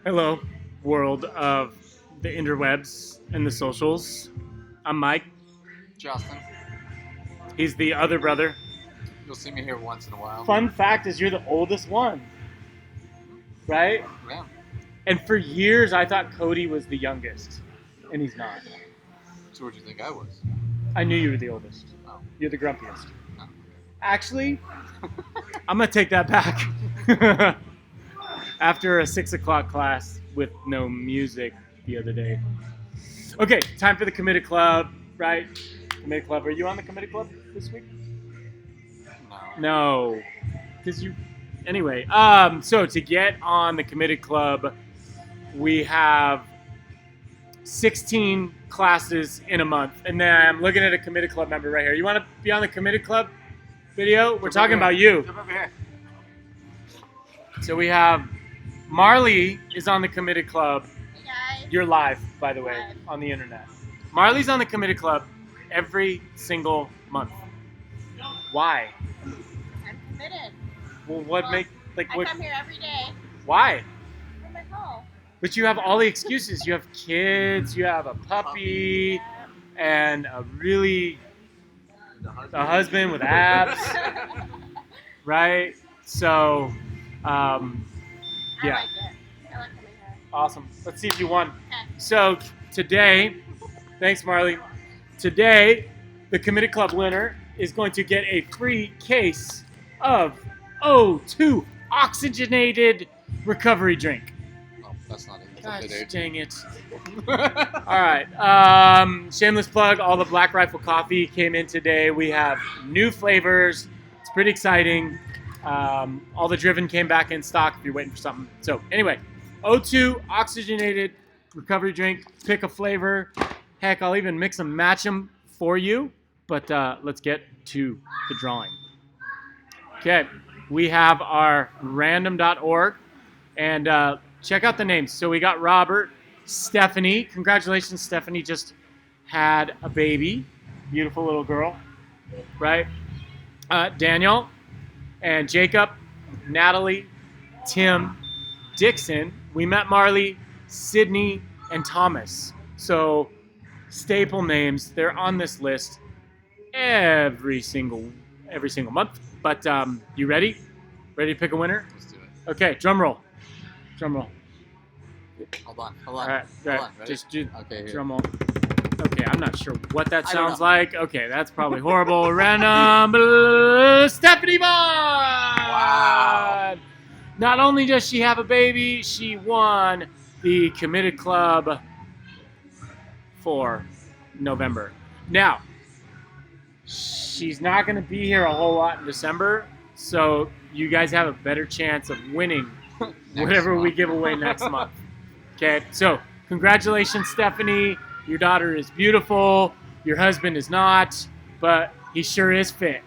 Hello, world of the interwebs and the socials. I'm Mike. Justin, He's the other brother. you'll see me here once in a while. Fun fact is you're the oldest one, right? Yeah. And for years I thought Cody was the youngest, and he's not. So what'd you think I was? I knew you were the oldest. Oh. You're the grumpiest. Oh. Actually, I'm gonna take that back. After a 6 o'clock class with no music the other day. Okay, time for the committed club, right? Committed club. Are you on the committed club this week? No. No, because you. Anyway, so to get on the committed club, we have 16 classes in a month, and then I'm looking at a committed club member right here. You want to be on the committed club video? We're talking about you. Come over here. So we have Marlee is on the committed club. Hey guys. You're live, by the way, Live. on the internet. Marlee's on the committed club every single month. Why? I'm committed. Well, what make like I what? come here every day Why? for my call. But you have all the excuses. You have kids. You have a puppy, and a really a husband with abs, right? So, I yeah, like it. I like coming here. awesome. Let's see if you won. Okay. So today, thanks, Marlee. Today, the committed club winner is going to get a free case of O2 oxygenated recovery drink. Oh, that's not it. That's God okay, dude. dang it. All right. Shameless plug. All the Black Rifle coffee came in today. We have new flavors. It's pretty exciting. All the Driven came back in stock if you're waiting for something. So anyway, O2 oxygenated recovery drink. Pick a flavor. Heck, I'll even mix and match them for you. But let's get to the drawing. Okay, we have our random.org. And check out the names. So we got Robert, Stephanie. Congratulations, Stephanie just had a baby. Beautiful little girl, right? Daniel and Jacob, Natalie, Tim, Dixon. We met Marlee, Sydnee, and Thomas. So staple names. They're on this list every single month. But you ready? Ready to pick a winner? Let's do it. Okay, drum roll. Drum roll. Hold on. All right, Hold on. Ready? just do Okay, here. drum roll. Okay, I'm not sure what that I don't sounds know. like. Okay, that's probably horrible. Random. Stephanie Vaughan! Wow. Not only does she have a baby, she won the committed club for November. Now, she's not going to be here a whole lot in December, so you guys have a better chance of winning whatever we month. give away next month. Okay, so congratulations, Stephanie. Your daughter is beautiful. Your husband is not, but he sure is fit.